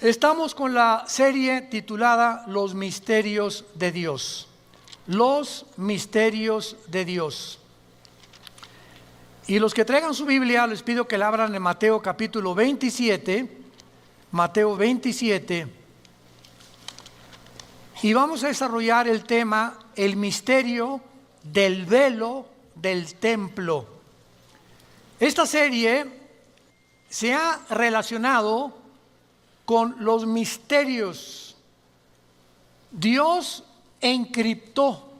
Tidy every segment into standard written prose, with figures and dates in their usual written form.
Estamos con la serie titulada Los Misterios de Dios. Los Misterios de Dios. Y los que traigan su Biblia, les pido que la abran en Mateo capítulo 27. Mateo 27. Y vamos a desarrollar el tema, el misterio del velo del templo. Esta serie se ha relacionado con los misterios. Dios encriptó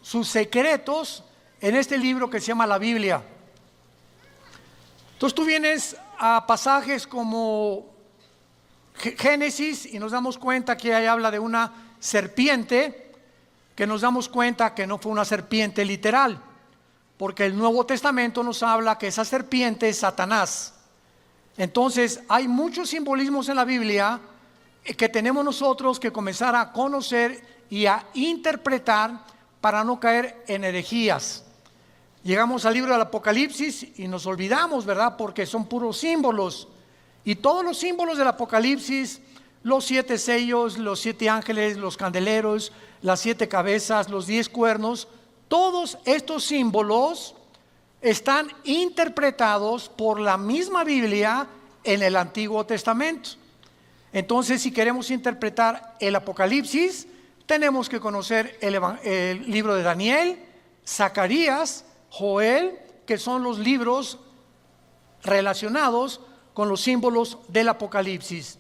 sus secretos en este libro que se llama la Biblia. Entonces tú vienes a pasajes como Génesis y nos damos cuenta que ahí habla de una serpiente, que nos damos cuenta que no fue una serpiente literal, porque el Nuevo Testamento nos habla que esa serpiente es Satanás. Entonces hay muchos simbolismos en la Biblia que tenemos nosotros que comenzar a conocer y a interpretar para no caer en herejías. Llegamos al libro del Apocalipsis y nos olvidamos, ¿verdad? Porque son puros símbolos. Y todos los símbolos del Apocalipsis, los 7 sellos, los 7 ángeles, los candeleros, las 7 cabezas, los 10 cuernos, todos estos símbolos están interpretados por la misma Biblia en el Antiguo Testamento. Entonces, si queremos interpretar el Apocalipsis, tenemos que conocer el libro de Daniel, Zacarías, Joel, que son los libros relacionados con los símbolos del Apocalipsis.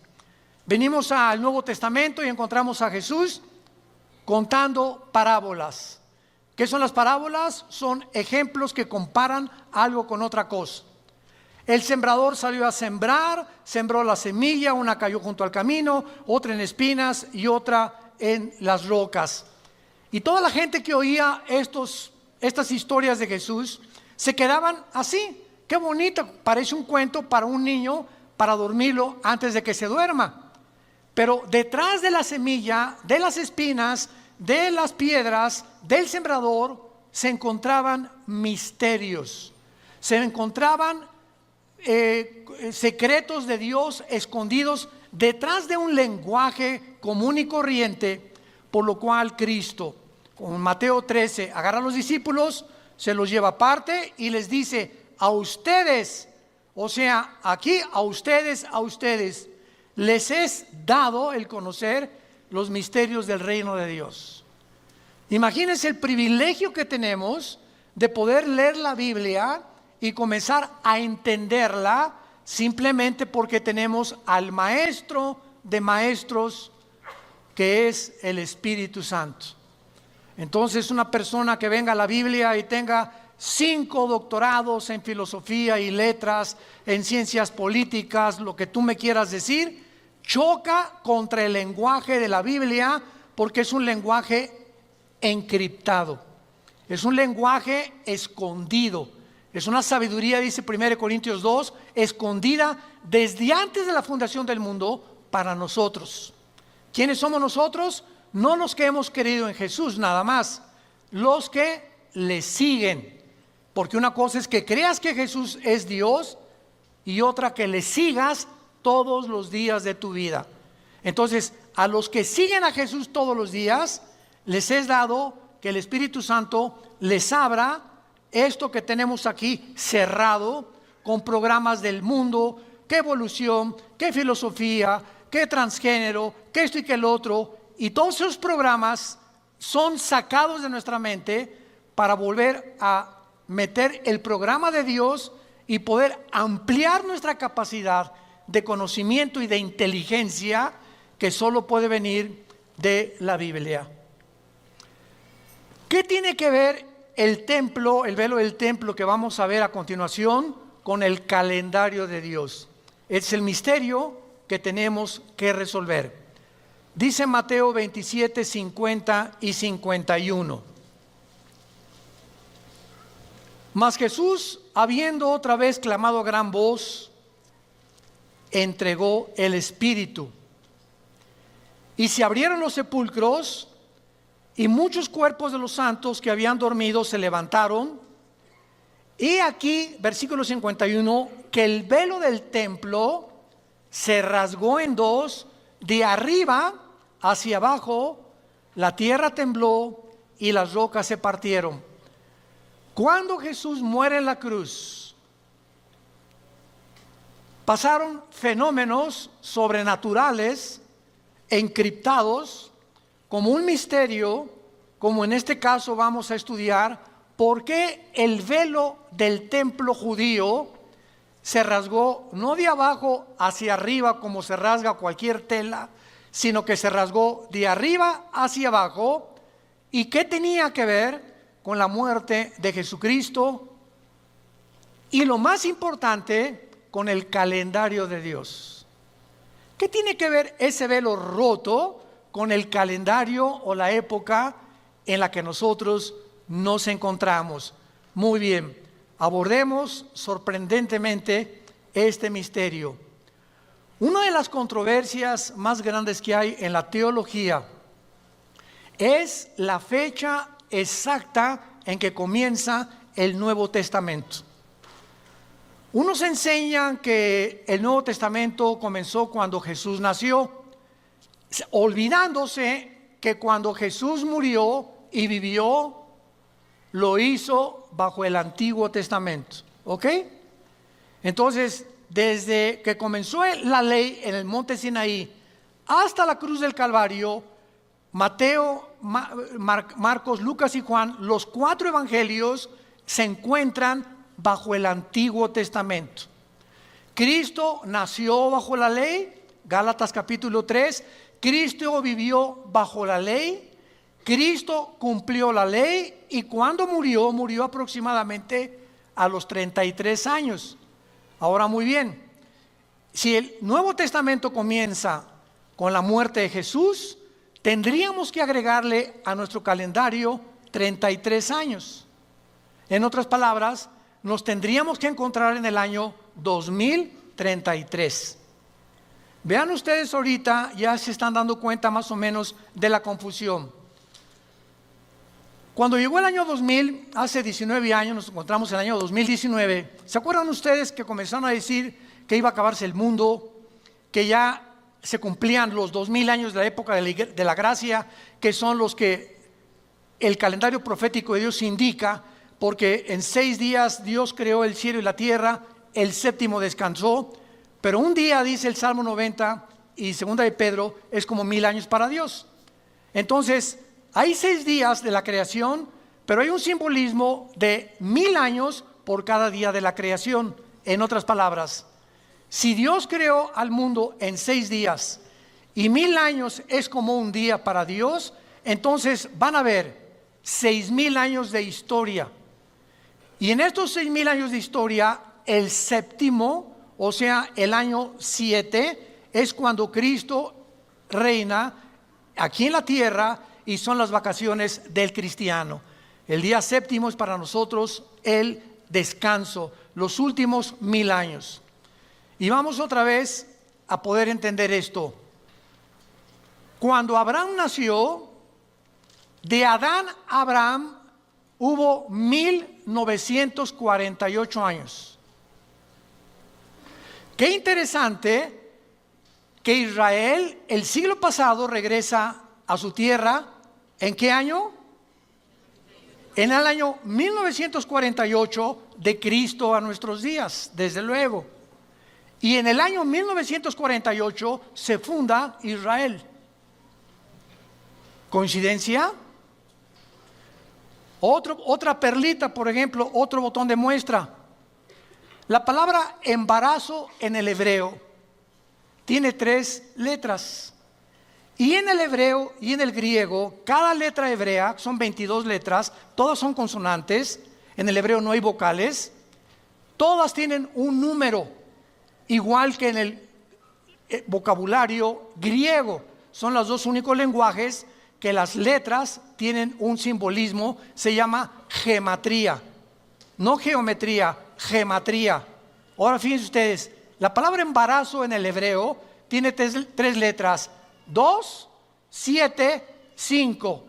Venimos al Nuevo Testamento y encontramos a Jesús contando parábolas. ¿Qué son las parábolas? Son ejemplos que comparan algo con otra cosa. El sembrador salió a sembrar, sembró la semilla, una cayó junto al camino, otra en espinas y otra en las rocas. Y toda la gente que oía estas historias de Jesús se quedaban así. Qué bonito, parece un cuento para un niño, para dormirlo antes de que se duerma. Pero detrás de la semilla, de las espinas, de las piedras, del sembrador, se encontraban misterios, se encontraban secretos de Dios escondidos detrás de un lenguaje común y corriente, por lo cual Cristo, con Mateo 13, agarra a los discípulos, se los lleva aparte y les dice: a ustedes, o sea, aquí a ustedes, les es dado el conocer los misterios del reino de Dios. Imagínense el privilegio que tenemos de poder leer la Biblia y comenzar a entenderla simplemente porque tenemos al maestro de maestros, que es el Espíritu Santo. Entonces, una persona que venga a la Biblia y tenga 5 doctorados en filosofía y letras, en ciencias políticas, lo que tú me quieras decir, choca contra el lenguaje de la Biblia, porque es un lenguaje encriptado, es un lenguaje escondido, es una sabiduría, dice 1 Corintios 2, escondida desde antes de la fundación del mundo para nosotros. ¿Quiénes somos nosotros? No los que hemos creído en Jesús nada más, los que le siguen. Porque una cosa es que creas que Jesús es Dios y otra que le sigas todos los días de tu vida. Entonces, a los que siguen a Jesús todos los días, les es dado que el Espíritu Santo les abra esto que tenemos aquí cerrado, con programas del mundo, qué evolución, qué filosofía, qué transgénero, qué esto y qué el otro. Y todos esos programas son sacados de nuestra mente para volver a meter el programa de Dios y poder ampliar nuestra capacidad de conocimiento y de inteligencia que solo puede venir de la Biblia. ¿Qué tiene que ver el templo, el velo del templo que vamos a ver a continuación, con el calendario de Dios? Es el misterio que tenemos que resolver. Dice Mateo 27, 50 y 51. Mas Jesús, habiendo otra vez clamado a gran voz, entregó el Espíritu. Y se abrieron los sepulcros, y muchos cuerpos de los santos que habían dormido se levantaron. Y aquí, versículo 51, que el velo del templo se rasgó en dos de arriba hacia abajo, la tierra tembló y las rocas se partieron. Cuando Jesús muere en la cruz, pasaron fenómenos sobrenaturales, encriptados, como un misterio, como en este caso vamos a estudiar, por qué el velo del templo judío se rasgó no de abajo hacia arriba como se rasga cualquier tela, sino que se rasgó de arriba hacia abajo. ¿Y qué tenía que ver con la muerte de Jesucristo? Y lo más importante, con el calendario de Dios. ¿Qué tiene que ver ese velo roto con el calendario o la época en la que nosotros nos encontramos? Muy bien, abordemos sorprendentemente este misterio. Una de las controversias más grandes que hay en la teología es la fecha exacta en que comienza el Nuevo Testamento. Unos enseñan que el Nuevo Testamento comenzó cuando Jesús nació, olvidándose que cuando Jesús murió y vivió, lo hizo bajo el Antiguo Testamento. ¿Ok? Entonces, desde que comenzó la ley en el monte Sinaí hasta la cruz del Calvario, Mateo, Marcos, Lucas y Juan, los 4 evangelios se encuentran bajo el Antiguo Testamento. Cristo nació bajo la ley, Gálatas capítulo 3. Cristo vivió bajo la ley. Cristo cumplió la ley y cuando murió, murió aproximadamente a los 33 años. Ahora muy bien, si el Nuevo Testamento comienza con la muerte de Jesús, tendríamos que agregarle a nuestro calendario 33 años. En otras palabras, nos tendríamos que encontrar en el año 2033. Vean ustedes ahorita, ya se están dando cuenta más o menos de la confusión. Cuando llegó el año 2000, hace 19 años, nos encontramos en el año 2019. ¿Se acuerdan ustedes que comenzaron a decir que iba a acabarse el mundo, que ya se cumplían los 2000 años de la época de la gracia, que son los que el calendario profético de Dios indica? Porque en 6 días Dios creó el cielo y la tierra, el séptimo descansó, pero un día, dice el Salmo 90 y segunda de Pedro, es como 1000 años para Dios. Entonces, hay 6 días de la creación, pero hay un simbolismo de 1000 años por cada día de la creación. En otras palabras, si Dios creó al mundo en 6 días y 1000 años es como un día para Dios, entonces van a haber 6000 años de historia. Y en estos 6000 años de historia, el séptimo, o sea, el año 7, es cuando Cristo reina aquí en la tierra y son las vacaciones del cristiano. El día séptimo es para nosotros el descanso, los últimos 1000 años. Y vamos otra vez a poder entender esto. Cuando Abraham nació, de Adán a Abraham hubo 1948 años. Qué interesante que Israel el siglo pasado regresa a su tierra. ¿En qué año? En el año 1948 de Cristo a nuestros días, desde luego. Y en el año 1948 se funda Israel. ¿Coincidencia? Otra perlita, por ejemplo, otro botón de muestra. La palabra embarazo en el hebreo tiene 3 letras. Y en el hebreo y en el griego, cada letra hebrea, son 22 letras, todas son consonantes. En el hebreo no hay vocales. Todas tienen un número, igual que en el vocabulario griego. Son los 2 únicos lenguajes que las letras tienen un simbolismo, se llama gematría. No geometría, gematría. Ahora fíjense ustedes, la palabra embarazo en el hebreo tiene 3 letras, 2, 7, 5.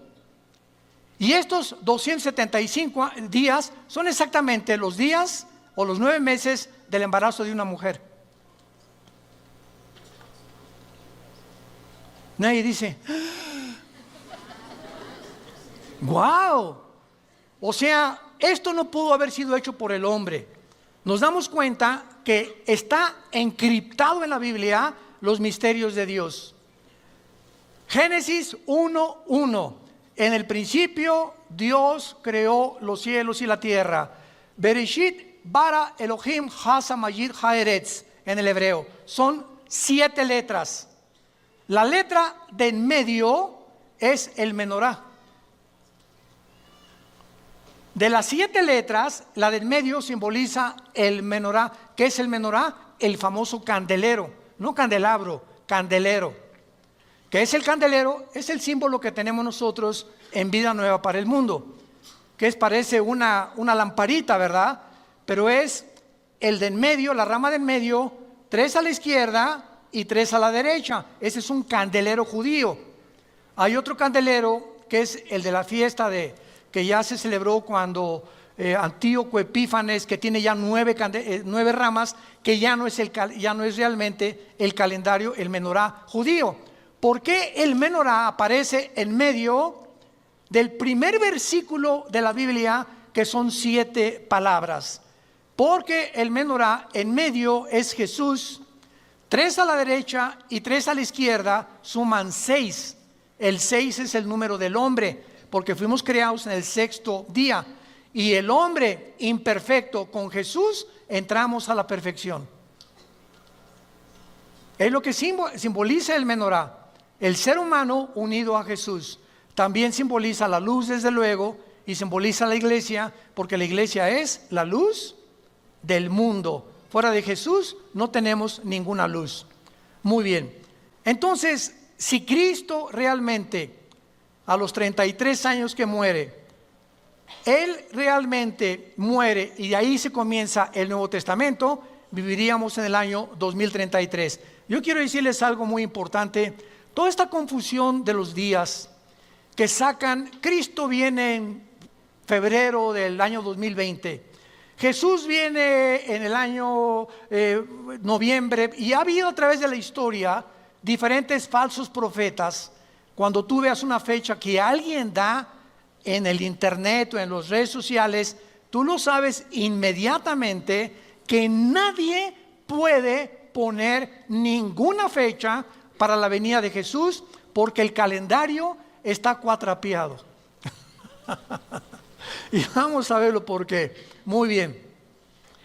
Y estos 275 días son exactamente los días o los 9 meses del embarazo de una mujer. Nadie dice, wow. O sea, esto no pudo haber sido hecho por el hombre. Nos damos cuenta que está encriptado en la Biblia los misterios de Dios. Génesis 1:1. En el principio Dios creó los cielos y la tierra. Bereshit bara Elohim hasa mayid haeretz en el hebreo. Son 7 letras. La letra de en medio es el menorá. De las 7 letras, la del medio simboliza el menorá. ¿Qué es el menorá? El famoso candelero, no candelabro, candelero. ¿Qué es el candelero? Es el símbolo que tenemos nosotros en Vida Nueva para el Mundo, que parece una lamparita, ¿verdad? Pero es el de en medio, la rama de en medio, 3 a la izquierda y 3 a la derecha. Ese es un candelero judío. Hay otro candelero que es el de la fiesta que ya se celebró cuando Antíoco Epífanes, que tiene ya 9 ramas, que ya no es realmente el calendario, el menorá judío. ¿Por qué el menorá aparece en medio del primer versículo de la Biblia, que son 7 palabras? Porque el menorá en medio es Jesús, 3 a la derecha y 3 a la izquierda suman 6. El 6 es el número del hombre, porque fuimos creados en el 6º día. Y el hombre imperfecto con Jesús entramos a la perfección. Es lo que simboliza el menorá. El ser humano unido a Jesús. También simboliza la luz, desde luego, y simboliza la iglesia, porque la iglesia es la luz del mundo. Fuera de Jesús no tenemos ninguna luz. Muy bien. Entonces, si Cristo realmente, a los 33 años que muere, Él realmente muere y de ahí se comienza el Nuevo Testamento, viviríamos en el año 2033. Yo quiero decirles algo muy importante. Toda esta confusión de los días que sacan, Cristo viene en febrero del año 2020, Jesús viene en el año noviembre, y ha habido a través de la historia diferentes falsos profetas. Cuando tú veas una fecha que alguien da en el internet o en las redes sociales, tú lo sabes inmediatamente que nadie puede poner ninguna fecha para la venida de Jesús, porque el calendario está cuatrapeado. Y vamos a verlo por qué. Muy bien.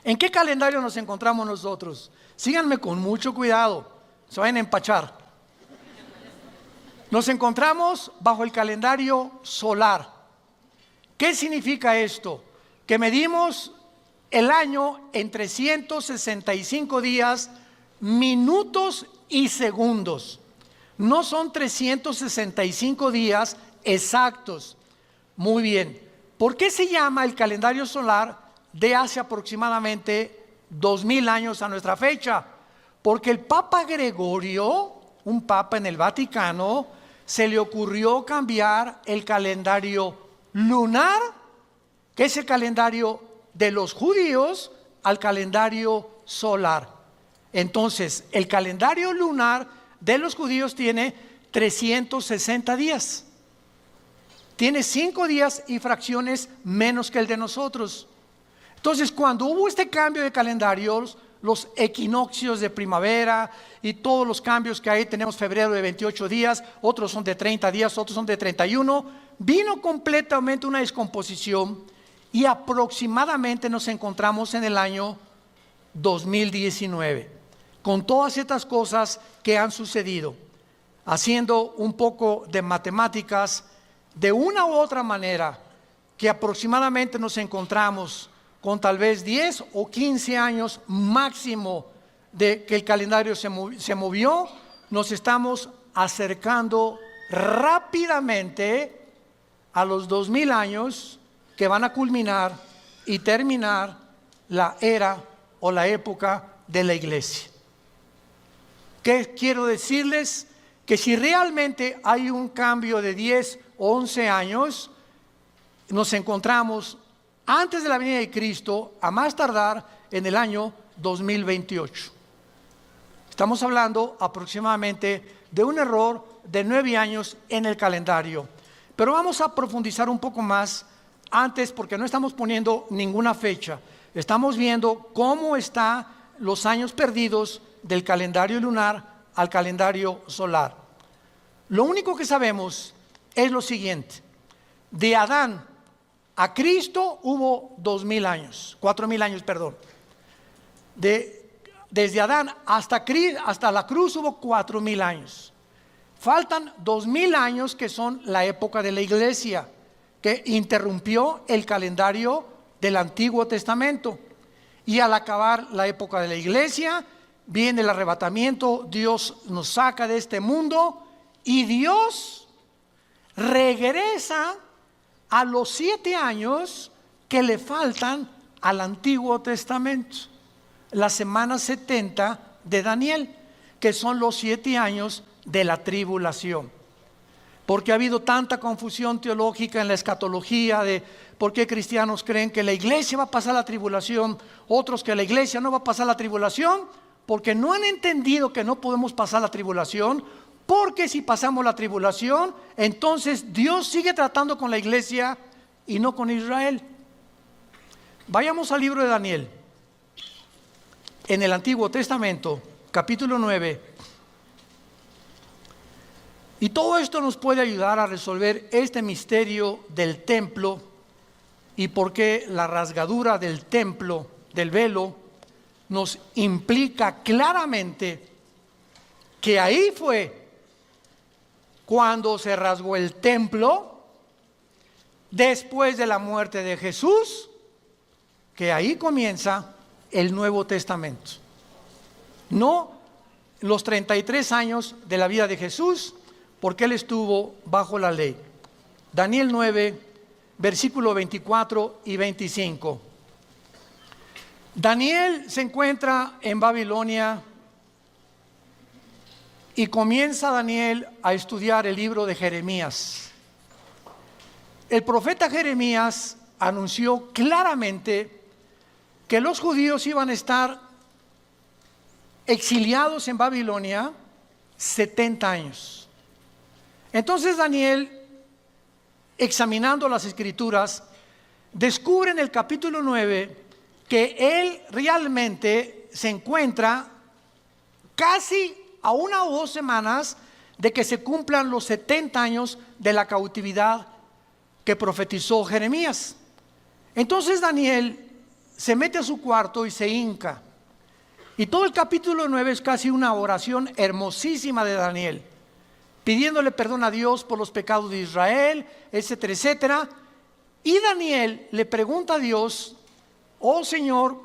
¿En qué calendario nos encontramos nosotros? Síganme con mucho cuidado, se vayan a empachar. Nos encontramos bajo el calendario solar. ¿Qué significa esto? Que medimos el año en 365 días, minutos y segundos. No son 365 días exactos. Muy bien. ¿Por qué se llama el calendario solar de hace aproximadamente 2000 años a nuestra fecha? Porque el Papa Gregorio, un papa en el Vaticano, se le ocurrió cambiar el calendario lunar, que es el calendario de los judíos, al calendario solar. Entonces, el calendario lunar de los judíos tiene 360 días. Tiene 5 días y fracciones menos que el de nosotros. Entonces, cuando hubo este cambio de calendarios, los equinoccios de primavera y todos los cambios que hay, tenemos febrero de 28 días, otros son de 30 días, otros son de 31, vino completamente una descomposición y aproximadamente nos encontramos en el año 2019, con todas estas cosas que han sucedido. Haciendo un poco de matemáticas, de una u otra manera, que aproximadamente nos encontramos con tal vez 10 o 15 años máximo de que el calendario se movió, nos estamos acercando rápidamente a los 2000 años que van a culminar y terminar la era o la época de la iglesia. ¿Qué quiero decirles? Que si realmente hay un cambio de 10 o 11 años, nos encontramos antes de la venida de Cristo, a más tardar en el año 2028. Estamos hablando aproximadamente de un error de 9 años en el calendario. Pero vamos a profundizar un poco más antes, porque no estamos poniendo ninguna fecha. Estamos viendo cómo están los años perdidos del calendario lunar al calendario solar. Lo único que sabemos es lo siguiente: de Adán a Cristo hubo 2000 años, 4000 años, perdón. Desde Adán hasta la cruz hubo 4000 años. Faltan 2000 años, que son la época de la iglesia, que interrumpió el calendario del Antiguo Testamento. Y al acabar la época de la iglesia, viene el arrebatamiento. Dios nos saca de este mundo y Dios regresa a los 7 años que le faltan al Antiguo Testamento, la semana 70 de Daniel, que son los 7 años de la tribulación. Porque ha habido tanta confusión teológica en la escatología de por qué cristianos creen que la iglesia va a pasar la tribulación, otros que la iglesia no va a pasar la tribulación, porque no han entendido que no podemos pasar la tribulación, porque si pasamos la tribulación, entonces Dios sigue tratando con la iglesia y no con Israel. Vayamos al libro de Daniel, en el Antiguo Testamento, capítulo 9. Y todo esto nos puede ayudar a resolver este misterio del templo y por qué la rasgadura del templo, del velo, nos implica claramente que ahí fue cuando se rasgó el templo después de la muerte de Jesús, que ahí comienza el Nuevo Testamento. No los 33 años de la vida de Jesús, porque Él estuvo bajo la ley. Daniel 9, versículo 24 y 25. Daniel se encuentra en Babilonia y comienza Daniel a estudiar el libro de Jeremías. El profeta Jeremías anunció claramente que los judíos iban a estar exiliados en Babilonia 70 años. Entonces Daniel, examinando las escrituras, descubre en el capítulo 9 que él realmente se encuentra casi a 1 o 2 semanas de que se cumplan los 70 años de la cautividad que profetizó Jeremías. Entonces Daniel se mete a su cuarto y se hinca. Y todo el capítulo 9 es casi una oración hermosísima de Daniel, pidiéndole perdón a Dios por los pecados de Israel, etcétera, etcétera. Y Daniel le pregunta a Dios: oh Señor,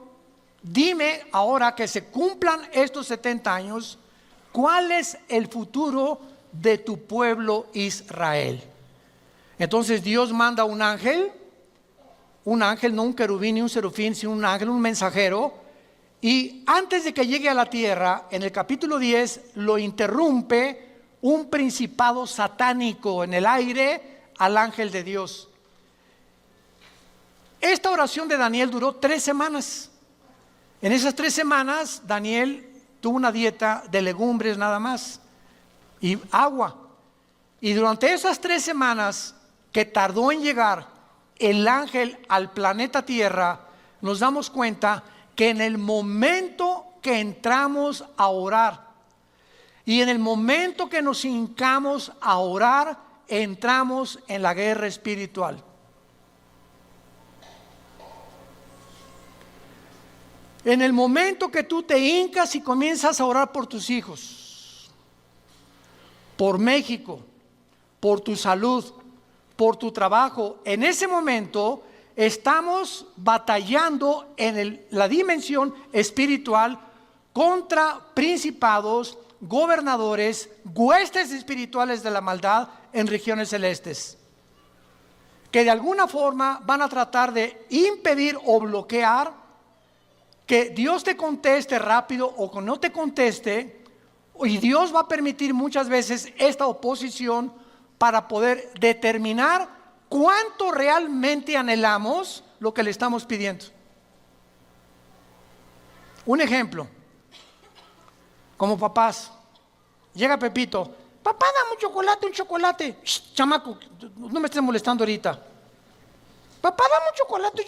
dime ahora que se cumplan estos 70 años, ¿cuál es el futuro de tu pueblo Israel? Entonces Dios manda un ángel, no un querubín ni un serafín, sino un ángel, un mensajero. Y antes de que llegue a la tierra, en el capítulo 10, lo interrumpe un principado satánico en el aire al ángel de Dios. Esta oración de Daniel duró 3 semanas. En esas 3 semanas Daniel tuvo una dieta de legumbres nada más y agua. Y durante esas 3 semanas que tardó en llegar el ángel al planeta Tierra, nos damos cuenta que en el momento que entramos a orar y en el momento que nos hincamos a orar, entramos en la guerra espiritual. En el momento que tú te hincas y comienzas a orar por tus hijos, por México, por tu salud, por tu trabajo, en ese momento estamos batallando en la dimensión espiritual contra principados, gobernadores, huestes espirituales de la maldad en regiones celestes, que de alguna forma van a tratar de impedir o bloquear que Dios te conteste rápido o que no te conteste. Y Dios va a permitir muchas veces esta oposición para poder determinar cuánto realmente anhelamos lo que le estamos pidiendo. Un ejemplo: como papás. Llega Pepito, papá, dame un chocolate. Shh, chamaco, no me estés molestando ahorita. Papá, dame un chocolate.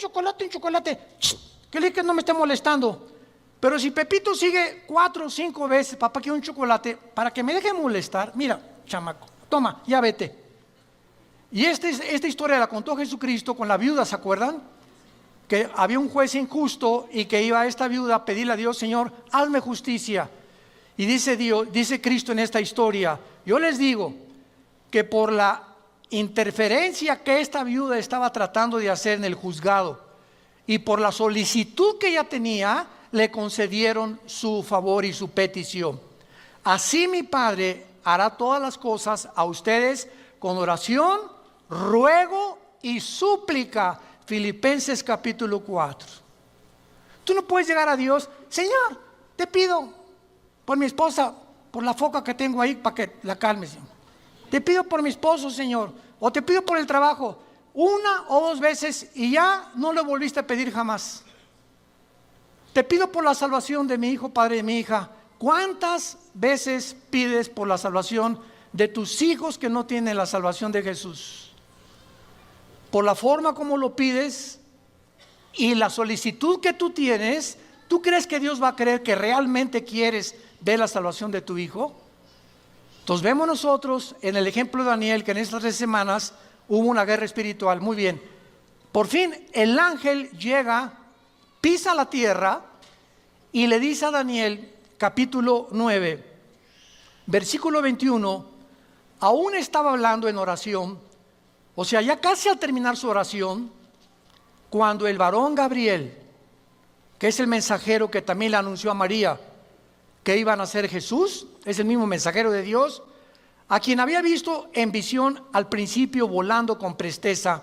Shh, que le dije que no me esté molestando. Pero si Pepito sigue 4 o 5 veces, papá, quiero un chocolate, para que me deje molestar, mira, chamaco, toma, ya vete. Y esta historia la contó Jesucristo con la viuda, ¿se acuerdan? Que había un juez injusto y que iba a esta viuda a pedirle a Dios, Señor, hazme justicia. Y dice Cristo en esta historia, yo les digo que por la interferencia que esta viuda estaba tratando de hacer en el juzgado y por la solicitud que ella tenía, le concedieron su favor y su petición. Así mi Padre hará todas las cosas a ustedes con oración, ruego y súplica. Filipenses capítulo 4. Tú no puedes llegar a Dios, Señor, te pido por mi esposa, por la foca que tengo ahí, para que la calmes, Señor. Te pido por mi esposo, Señor, o te pido por el trabajo, 1 o 2 veces y ya no lo volviste a pedir jamás. Te pido por la salvación de mi hijo, padre de mi hija. ¿Cuántas veces pides por la salvación de tus hijos que no tienen la salvación de Jesús? Por la forma como lo pides y la solicitud que tú tienes, ¿tú crees que Dios va a creer que realmente quieres ver la salvación de tu hijo? Entonces vemos nosotros en el ejemplo de Daniel que en estas 3 semanas hubo una guerra espiritual. Muy bien, por fin el ángel llega, pisa la tierra y le dice a Daniel, capítulo 9, versículo 21, aún estaba hablando en oración. O sea, ya casi al terminar su oración, cuando el varón Gabriel, que es el mensajero que también le anunció a María que iba a nacer Jesús, es el mismo mensajero de Dios, a quien había visto en visión al principio volando con presteza,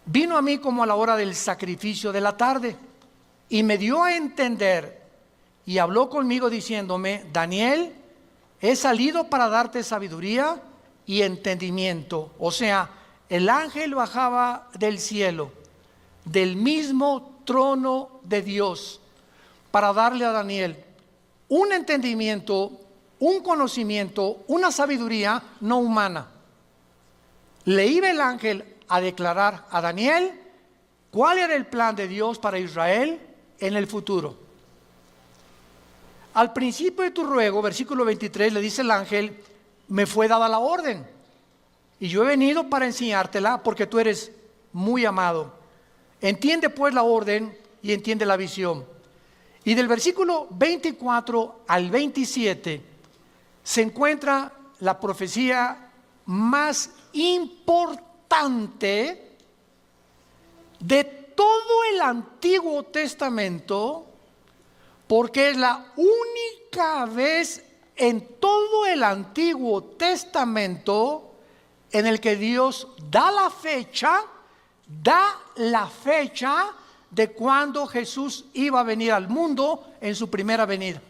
vino a mí como a la hora del sacrificio de la tarde y me dio a entender y habló conmigo diciéndome, Daniel, he salido para darte sabiduría y entendimiento. O sea, el ángel bajaba del cielo, del mismo trono de Dios, para darle a Daniel un entendimiento, un conocimiento, una sabiduría no humana. Le iba el ángel a declarar a Daniel cuál era el plan de Dios para Israel en el futuro. Al principio de tu ruego, versículo 23, le dice el ángel, me fue dada la orden y yo he venido para enseñártela porque tú eres muy amado. Entiende pues la orden y entiende la visión. Y del versículo 24 al 27 se encuentra la profecía más importante de todo el Antiguo Testamento, porque es la única vez en todo el Antiguo Testamento en el que Dios da la fecha de cuando Jesús iba a venir al mundo en su primera venida.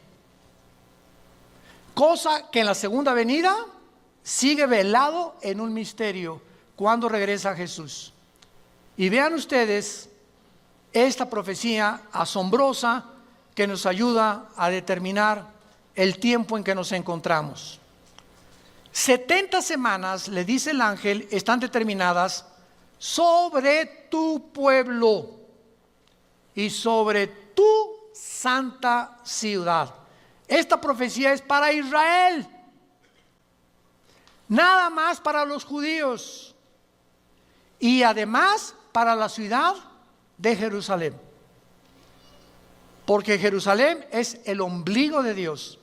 Cosa que en la segunda venida sigue velado en un misterio, cuando regresa Jesús. Y vean ustedes esta profecía asombrosa que nos ayuda a determinar el tiempo en que nos encontramos. 70 semanas, le dice el ángel, están determinadas sobre tu pueblo y sobre tu santa ciudad. Esta profecía es para Israel, nada más para los judíos y además para la ciudad de Jerusalén, porque Jerusalén es el ombligo de Dios.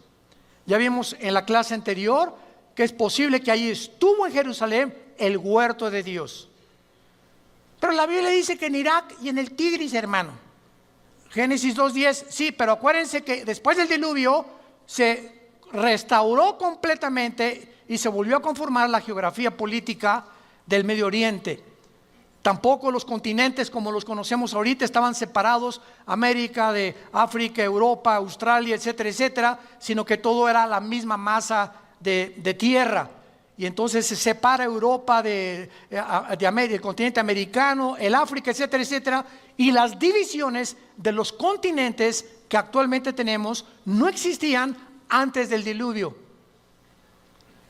Ya vimos en la clase anterior que es posible que allí estuvo en Jerusalén el huerto de Dios. Pero la Biblia dice que en Irak y en el Tigris, hermano. Génesis 2:10, sí, pero acuérdense que después del diluvio se restauró completamente y se volvió a conformar la geografía política del Medio Oriente. Tampoco los continentes como los conocemos ahorita estaban separados, América de África, Europa, Australia, etcétera, etcétera, sino que todo era la misma masa de tierra. Y entonces se separa Europa de América, el continente americano, el África, etcétera, etcétera. Y las divisiones de los continentes que actualmente tenemos no existían antes del diluvio.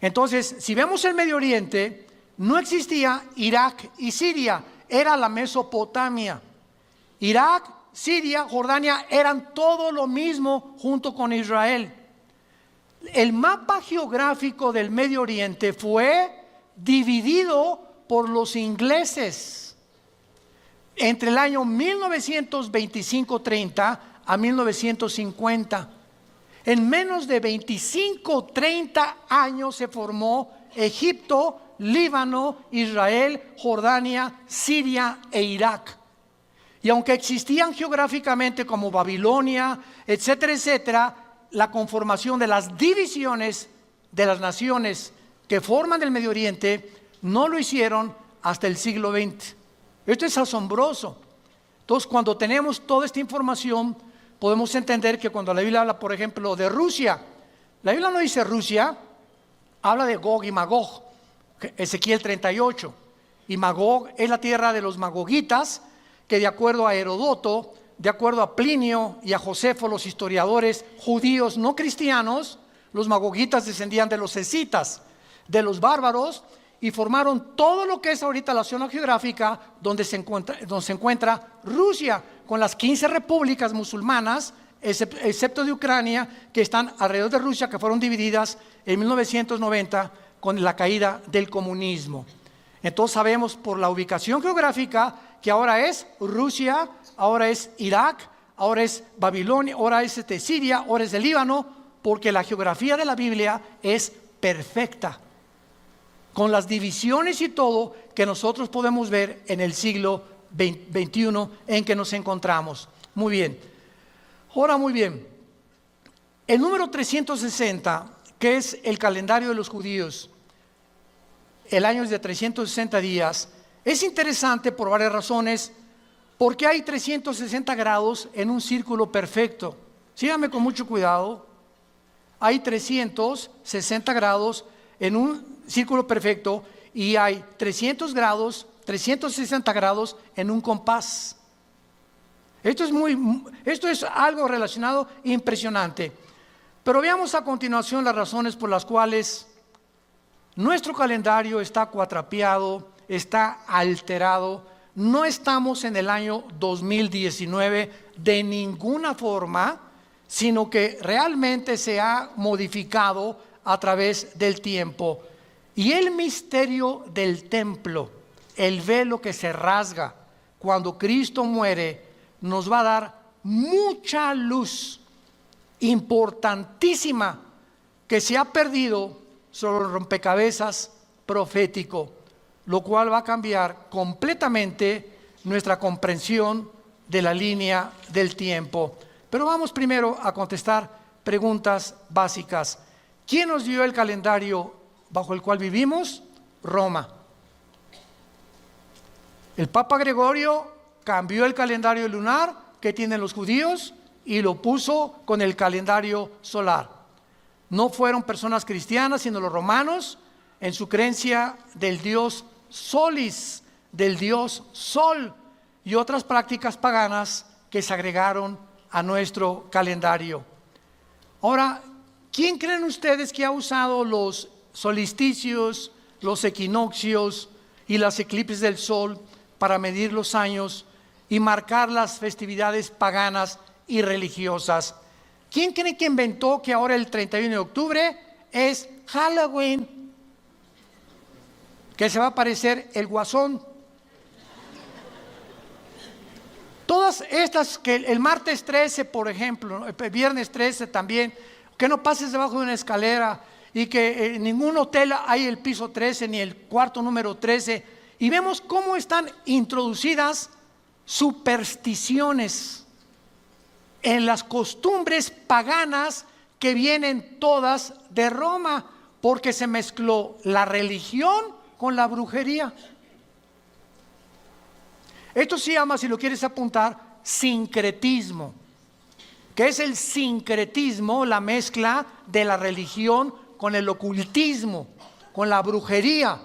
Entonces, si vemos el Medio Oriente, no existía Irak y Siria, era la Mesopotamia. Irak, Siria, Jordania eran todo lo mismo junto con Israel. El mapa geográfico del Medio Oriente fue dividido por los ingleses entre el año 1925-30 a 1950. En menos de 25-30 años se formó Egipto, Líbano, Israel, Jordania, Siria e Irak. Y aunque existían geográficamente como Babilonia, etcétera, etcétera, la conformación de las divisiones de las naciones que forman el Medio Oriente no lo hicieron hasta el siglo XX. Esto es asombroso. Entonces, cuando tenemos toda esta información, podemos entender que cuando la Biblia habla, por ejemplo, de Rusia, la Biblia no dice Rusia, habla de Gog y Magog, Ezequiel 38. Y Magog es la tierra de los magogitas, que de acuerdo a Herodoto, de acuerdo a Plinio y a Josefo, los historiadores judíos no cristianos, los magogitas descendían de los escitas, de los bárbaros, y formaron todo lo que es ahorita la zona geográfica donde se encuentra Rusia, con las 15 repúblicas musulmanas, excepto de Ucrania, que están alrededor de Rusia, que fueron divididas en 1990 con la caída del comunismo. Entonces sabemos por la ubicación geográfica que ahora es Rusia, ahora es Irak, ahora es Babilonia, ahora es Siria, ahora es el Líbano, porque la geografía de la Biblia es perfecta, con las divisiones y todo que nosotros podemos ver en el siglo XXI en que nos encontramos. Muy bien. Ahora, muy bien. El número 360, que es el calendario de los judíos, el año es de 360 días, es interesante por varias razones, porque hay 360 grados en un círculo perfecto. Síganme con mucho cuidado. Hay 360 grados en un círculo perfecto y hay 360 grados en un compás. Esto es algo relacionado impresionante. Pero veamos a continuación las razones por las cuales nuestro calendario está cuatrapeado, está alterado. No estamos en el año 2019 de ninguna forma, sino que realmente se ha modificado a través del tiempo. Y el misterio del templo, el velo que se rasga cuando Cristo muere, nos va a dar mucha luz importantísima que se ha perdido sobre el rompecabezas profético, lo cual va a cambiar completamente nuestra comprensión de la línea del tiempo. Pero vamos primero a contestar preguntas básicas. ¿Quién nos dio el calendario bajo el cual vivimos? Roma. El Papa Gregorio cambió el calendario lunar que tienen los judíos y lo puso con el calendario solar. No fueron personas cristianas, sino los romanos, en su creencia del dios Solis, del dios Sol, y otras prácticas paganas que se agregaron a nuestro calendario. Ahora, ¿quién creen ustedes que ha usado los solsticios, los equinoccios y las eclipses del sol para medir los años y marcar las festividades paganas y religiosas? ¿Quién cree que inventó que ahora el 31 de octubre es Halloween? Que se va a parecer el Guasón. Todas estas, que el martes 13, por ejemplo, el viernes 13 también, que no pases debajo de una escalera y que en ningún hotel hay el piso 13 ni el cuarto número 13. Y vemos cómo están introducidas supersticiones en las costumbres paganas que vienen todas de Roma, porque se mezcló la religión con la brujería. Esto se llama, si lo quieres apuntar, sincretismo. ¿Qué es el sincretismo? La mezcla de la religión con el ocultismo, con la brujería.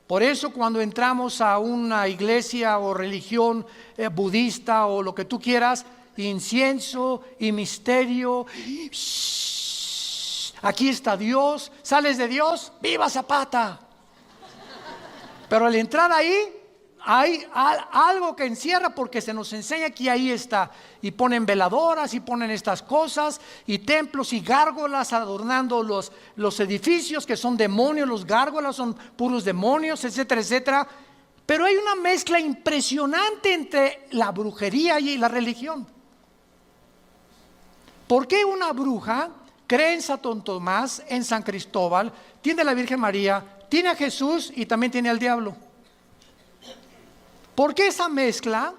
Por eso cuando entramos a una iglesia o religión budista o lo que tú quieras, incienso y misterio, aquí está Dios, sales de Dios, ¡viva Zapata! Pero al entrar ahí, hay algo que encierra, porque se nos enseña que ahí está. Y ponen veladoras y ponen estas cosas, y templos y gárgolas adornando los edificios, que son demonios. Los gárgolas son puros demonios, etcétera, etcétera. Pero hay una mezcla impresionante entre la brujería y la religión. ¿Por qué una bruja cree en Santo Tomás, en San Cristóbal, tiene a la Virgen María, tiene a Jesús y también tiene al diablo? ¿Por qué esa mezcla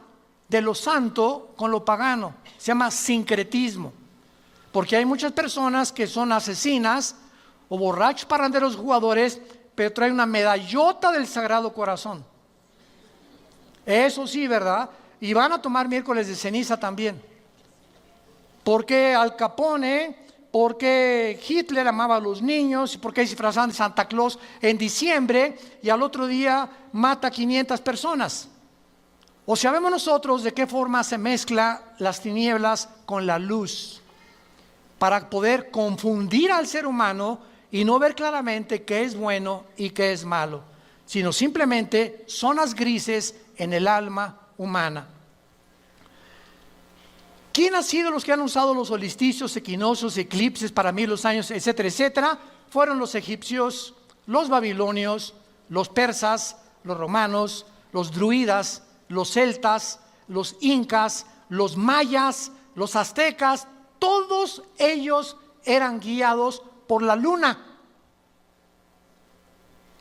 de lo santo con lo pagano? Se llama sincretismo. Porque hay muchas personas que son asesinas o borrachos, parranderos, jugadores, pero traen una medallota del Sagrado Corazón. Eso sí, ¿verdad? Y van a tomar miércoles de ceniza también. Porque Al Capone, porque Hitler amaba a los niños, porque disfrazan de Santa Claus en diciembre y al otro día mata a 500 personas. O sea, vemos nosotros de qué forma se mezcla las tinieblas con la luz, para poder confundir al ser humano y no ver claramente qué es bueno y qué es malo, sino simplemente zonas grises en el alma humana. ¿Quién ha sido los que han usado los solsticios, equinoccios, eclipses para 1000 años, etcétera, etcétera? Fueron los egipcios, los babilonios, los persas, los romanos, los druidas, los celtas, los incas, los mayas, los aztecas. Todos ellos eran guiados por la luna.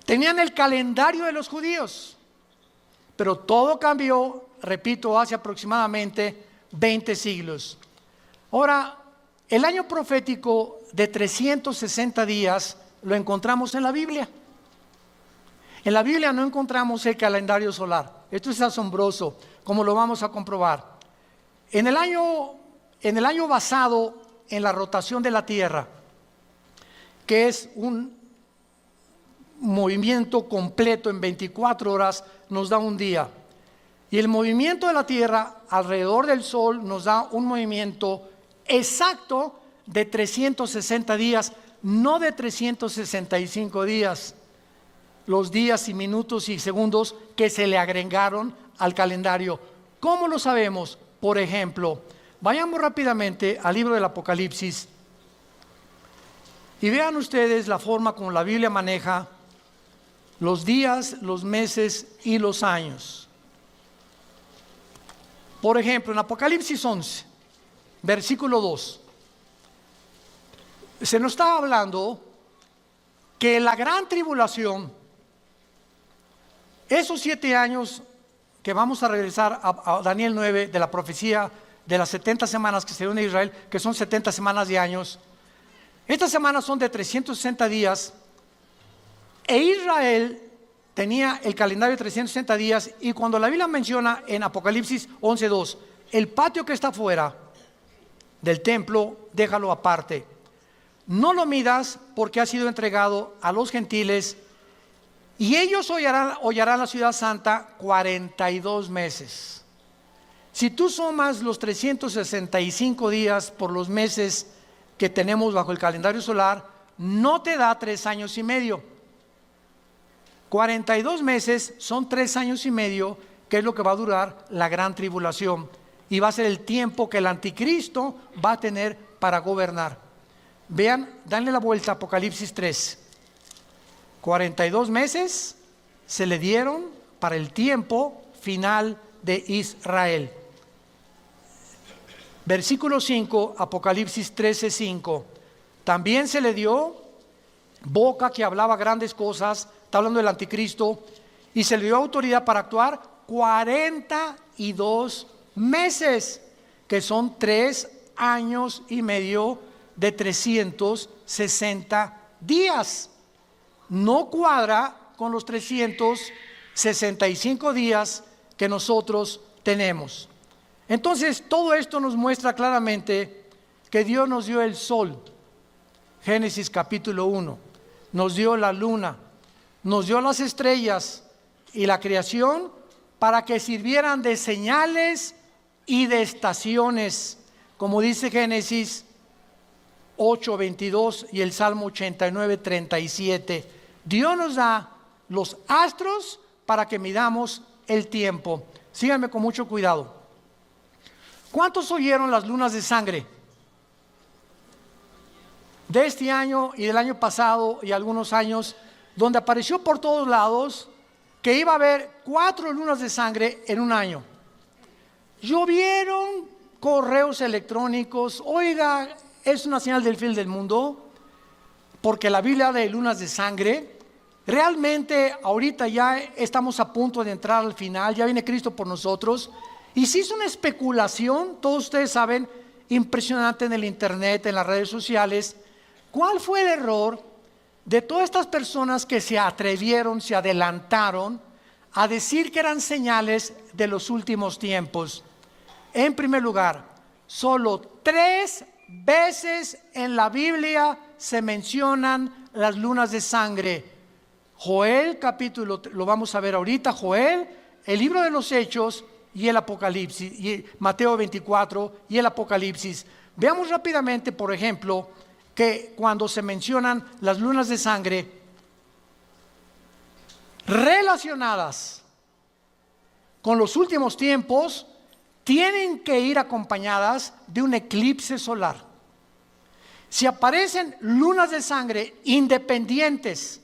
Tenían el calendario de los judíos, pero todo cambió, repito, hace aproximadamente 20 siglos. Ahora, el año profético de 360 días lo encontramos en la Biblia. En la Biblia no encontramos el calendario solar. Esto es asombroso, como lo vamos a comprobar. En el año basado en la rotación de la Tierra, que es un movimiento completo en 24 horas, nos da un día. Y el movimiento de la Tierra alrededor del Sol nos da un movimiento exacto de 360 días, no de 365 días. Los días y minutos y segundos que se le agregaron al calendario. ¿Cómo lo sabemos? Por ejemplo, vayamos rápidamente al libro del Apocalipsis y vean ustedes la forma como la Biblia maneja los días, los meses y los años. Por ejemplo, en Apocalipsis 11, versículo 2, se nos está hablando que la gran tribulación, esos 7 años que vamos a regresar a Daniel 9 de la profecía de las 70 semanas que se dio en Israel, que son 70 semanas de años, estas semanas son de 360 días, e Israel tenía el calendario de 360 días, y cuando la Biblia menciona en Apocalipsis 11:2, el patio que está fuera del templo, déjalo aparte. No lo midas porque ha sido entregado a los gentiles, y ellos hollarán la ciudad santa 42 meses. Si tú sumas los 365 días por los meses que tenemos bajo el calendario solar, no te da 3 años y medio. 42 meses son 3 años y medio, que es lo que va a durar la gran tribulación, y va a ser el tiempo que el anticristo va a tener para gobernar. Vean, danle la vuelta a Apocalipsis 3. 42 meses se le dieron para el tiempo final de Israel. Versículo 5, Apocalipsis 13:5. También se le dio boca que hablaba grandes cosas, está hablando del anticristo, y se le dio autoridad para actuar 42 meses, que son 3 años y medio de 360 días. No cuadra con los 365 días que nosotros tenemos. Entonces, todo esto nos muestra claramente que Dios nos dio el sol, Génesis capítulo 1, nos dio la luna, nos dio las estrellas y la creación para que sirvieran de señales y de estaciones, como dice Génesis 8:22 y el Salmo 89:37. Dios nos da los astros para que midamos el tiempo. Síganme con mucho cuidado. ¿Cuántos oyeron las lunas de sangre? De este año y del año pasado y algunos años, donde apareció por todos lados que iba a haber 4 lunas de sangre en un año. Llovieron correos electrónicos, oiga, es una señal del fin del mundo, porque la Biblia habla de lunas de sangre. Realmente ahorita ya estamos a punto de entrar al final, ya viene Cristo por nosotros, y se hizo una especulación, todos ustedes saben, impresionante en el internet, en las redes sociales. ¿Cuál fue el error de todas estas personas que se atrevieron, se adelantaron a decir que eran señales de los últimos tiempos? En primer lugar, solo 3 veces en la Biblia se mencionan las lunas de sangre. Joel capítulo, lo vamos a ver ahorita, Joel, el libro de los Hechos y el Apocalipsis, y Mateo 24 y el Apocalipsis. Veamos rápidamente, por ejemplo, que cuando se mencionan las lunas de sangre relacionadas con los últimos tiempos, tienen que ir acompañadas de un eclipse solar. Si aparecen lunas de sangre independientes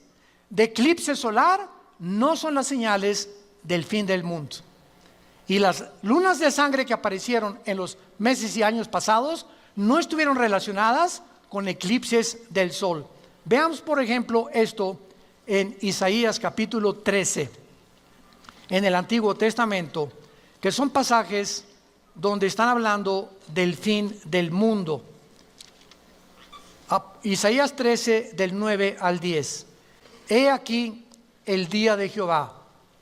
de eclipse solar, no son las señales del fin del mundo. Y las lunas de sangre que aparecieron en los meses y años pasados no estuvieron relacionadas con eclipses del sol. Veamos, por ejemplo, esto en Isaías capítulo 13, en el Antiguo Testamento, que son pasajes donde están hablando del fin del mundo. Isaías 13, del 9 al 10. He aquí el día de Jehová.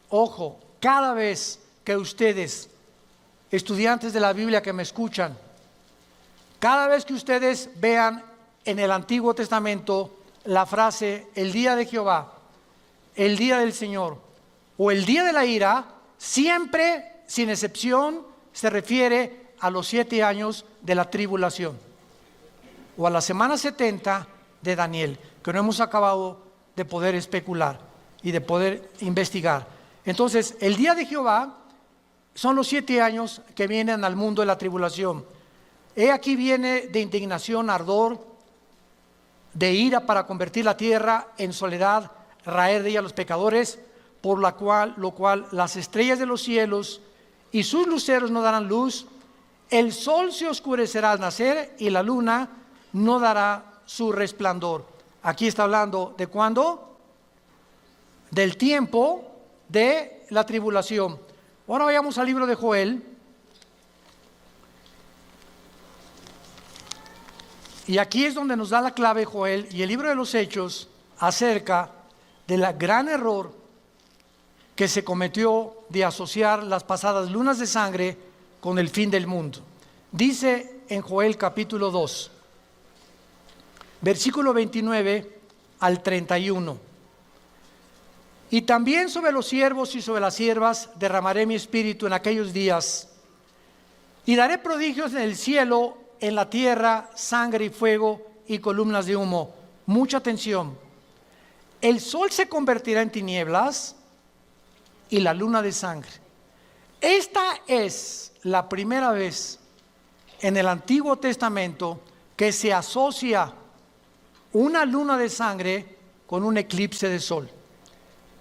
Ojo, cada vez que ustedes, estudiantes de la Biblia que me escuchan, cada vez que ustedes vean en el Antiguo Testamento la frase el día de Jehová, el día del Señor o el día de la ira, siempre, sin excepción, se refiere a los 7 años de la tribulación o a la semana 70 de Daniel, que no hemos acabado de poder especular y de poder investigar. Entonces, el día de Jehová son los 7 años que vienen al mundo de la tribulación. He aquí viene de indignación, ardor, de ira para convertir la tierra en soledad, raer de ella a los pecadores, por lo cual las estrellas de los cielos y sus luceros no darán luz, el sol se oscurecerá al nacer y la luna no dará su resplandor. Aquí está hablando de ¿cuándo? Del tiempo de la tribulación. Ahora vayamos al libro de Joel. Y aquí es donde nos da la clave Joel y el libro de los Hechos acerca del gran error que se cometió de asociar las pasadas lunas de sangre con el fin del mundo. Dice en Joel capítulo 2, versículo 29 al 31. Y también sobre los siervos y sobre las siervas derramaré mi espíritu en aquellos días, y daré prodigios en el cielo, en la tierra, sangre y fuego y columnas de humo. Mucha atención. El sol se convertirá en tinieblas y la luna de sangre. Esta es la primera vez en el Antiguo Testamento que se asocia una luna de sangre con un eclipse de sol.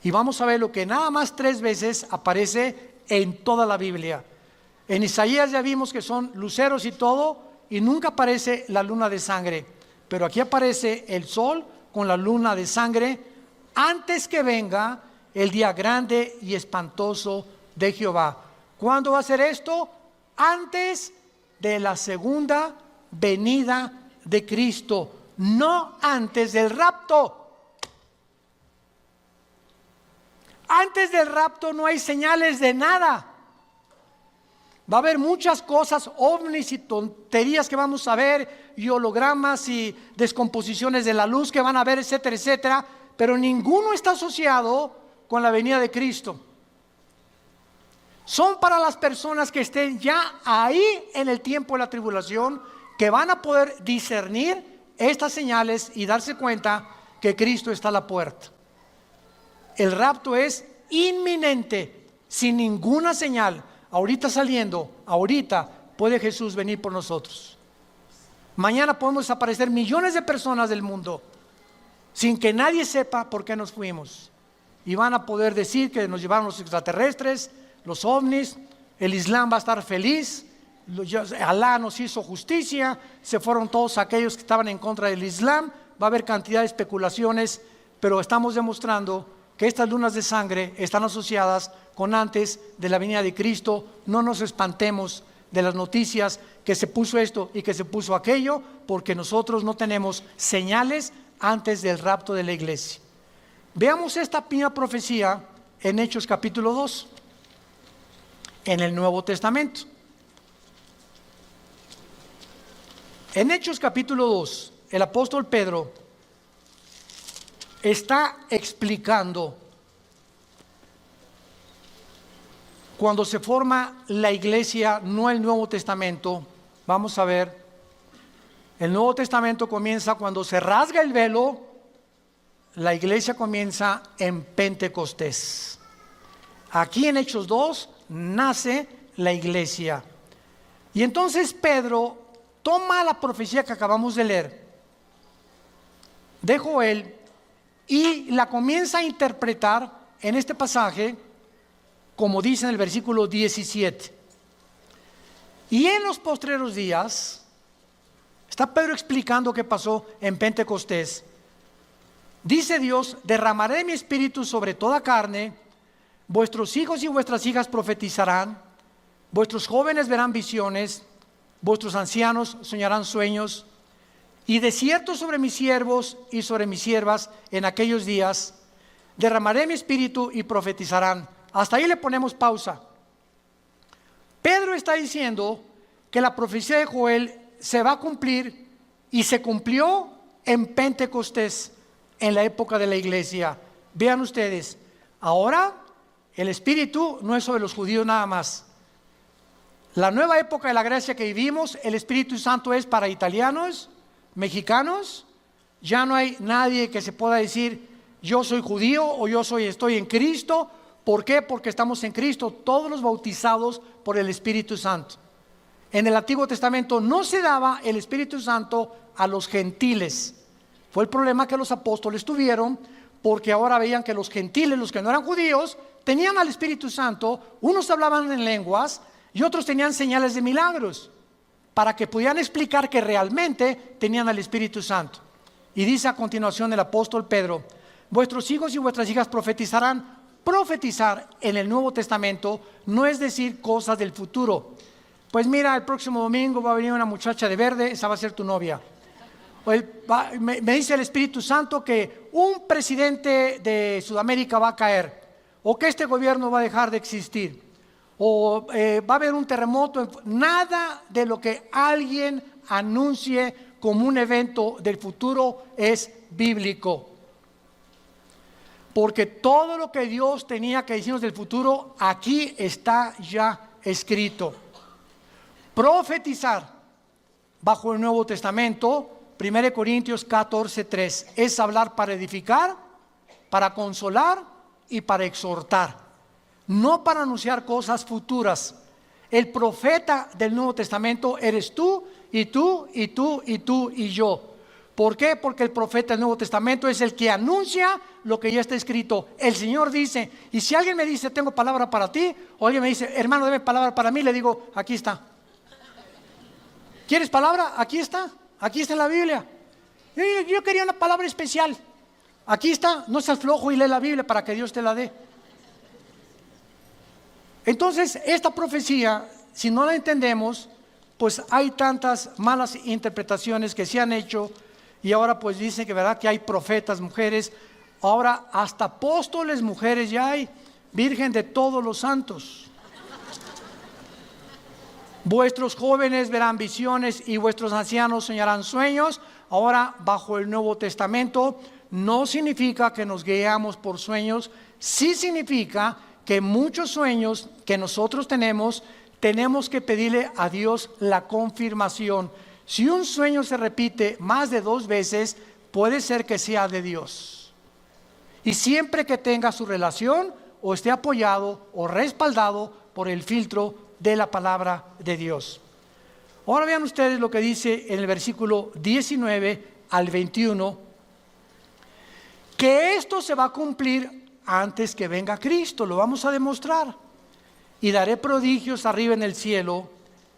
Y vamos a ver lo que nada más 3 veces aparece en toda la Biblia. En Isaías ya vimos que son luceros y todo, y nunca aparece la luna de sangre. Pero aquí aparece el sol con la luna de sangre antes que venga el día grande y espantoso de Jehová. ¿Cuándo va a ser esto? Antes de la segunda venida de Cristo, no antes del rapto. Antes del rapto no hay señales de nada. Va a haber muchas cosas, ovnis y tonterías que vamos a ver, y hologramas y descomposiciones de la luz que van a ver, etcétera, etcétera, pero ninguno está asociado con la venida de Cristo. Son para las personas que estén ya ahí en el tiempo de la tribulación, que van a poder discernir estas señales y darse cuenta que Cristo está a la puerta. El rapto es inminente, sin ninguna señal. Ahorita saliendo, ahorita puede Jesús venir por nosotros. Mañana podemos desaparecer millones de personas del mundo sin que nadie sepa por qué nos fuimos. Y van a poder decir que nos llevaron los extraterrestres, los ovnis, el Islam va a estar feliz, Alá nos hizo justicia, se fueron todos aquellos que estaban en contra del Islam. Va a haber cantidad de especulaciones, pero estamos demostrando que estas lunas de sangre están asociadas con antes de la venida de Cristo. No nos espantemos de las noticias que se puso esto y que se puso aquello, porque nosotros no tenemos señales antes del rapto de la iglesia. Veamos esta primera profecía en Hechos capítulo 2, en el Nuevo Testamento. En Hechos capítulo 2, el apóstol Pedro está explicando cuando se forma la iglesia, no el Nuevo Testamento. Vamos a ver, el Nuevo Testamento comienza cuando se rasga el velo, la iglesia comienza en Pentecostés. Aquí en Hechos 2 nace la iglesia. Y entonces Pedro toma la profecía que acabamos de leer de Joel y la comienza a interpretar en este pasaje, como dice en el versículo 17. Y en los postreros días, está Pedro explicando qué pasó en Pentecostés. Dice Dios: derramaré mi espíritu sobre toda carne, vuestros hijos y vuestras hijas profetizarán, vuestros jóvenes verán visiones, vuestros ancianos soñarán sueños, y de cierto sobre mis siervos y sobre mis siervas en aquellos días derramaré mi espíritu y profetizarán. Hasta ahí le ponemos pausa. Pedro está diciendo que la profecía de Joel se va a cumplir y se cumplió en Pentecostés, en la época de la iglesia. Vean ustedes, ahora el espíritu no es sobre los judíos nada más. La nueva época de la gracia que vivimos, el Espíritu Santo es para italianos, mexicanos. Ya no hay nadie que se pueda decir yo soy judío o estoy en Cristo. ¿Por qué? Porque estamos en Cristo, todos los bautizados por el Espíritu Santo. En el Antiguo Testamento no se daba el Espíritu Santo a los gentiles. Fue el problema que los apóstoles tuvieron, porque ahora veían que los gentiles, los que no eran judíos, tenían al Espíritu Santo. Unos hablaban en lenguas y otros tenían señales de milagros, para que pudieran explicar que realmente tenían al Espíritu Santo. Y dice a continuación el apóstol Pedro: vuestros hijos y vuestras hijas profetizarán. Profetizar en el Nuevo Testamento no es decir cosas del futuro. Pues mira, el próximo domingo va a venir una muchacha de verde, esa va a ser tu novia. Me dice el Espíritu Santo que un presidente de Sudamérica va a caer, o que este gobierno va a dejar de existir, o va a haber un terremoto. Nada de lo que alguien anuncie como un evento del futuro es bíblico. Porque todo lo que Dios tenía que decirnos del futuro, aquí está ya escrito. Profetizar bajo el Nuevo Testamento, 1 Corintios 14:3, es hablar para edificar, para consolar y para exhortar, no para anunciar cosas futuras. El profeta del Nuevo Testamento eres tú y tú y tú y tú y yo. ¿Por qué? Porque el profeta del Nuevo Testamento es el que anuncia lo que ya está escrito. El Señor dice, y si alguien me dice tengo palabra para ti, o alguien me dice hermano debe palabra para mí, le digo aquí está. ¿Quieres palabra? Aquí está en la Biblia. Yo quería una palabra especial. Aquí está, no seas flojo y lee la Biblia para que Dios te la dé. Entonces esta profecía, si no la entendemos, pues hay tantas malas interpretaciones que se han hecho. Y ahora pues dicen que verdad que hay profetas mujeres, ahora hasta apóstoles mujeres ya hay, Virgen de todos los santos. Vuestros jóvenes verán visiones y vuestros ancianos soñarán sueños. Ahora bajo el Nuevo Testamento no significa que nos guiamos por sueños, sí significa que muchos sueños que nosotros tenemos que pedirle a Dios la confirmación. Si un sueño se repite más de 2 veces, puede ser que sea de Dios. Y siempre que tenga su relación o esté apoyado o respaldado por el filtro de la palabra de Dios. Ahora vean ustedes lo que dice en el versículo 19 al 21, que esto se va a cumplir antes que venga Cristo, lo vamos a demostrar. Y daré prodigios arriba en el cielo,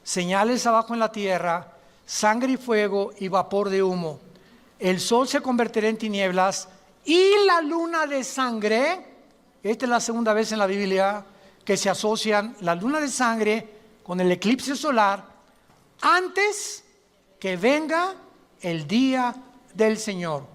señales abajo en la tierra, sangre y fuego y vapor de humo. El sol se convertirá en tinieblas y la luna de sangre. Esta es la segunda vez en la Biblia que se asocian la luna de sangre con el eclipse solar antes que venga el día del Señor.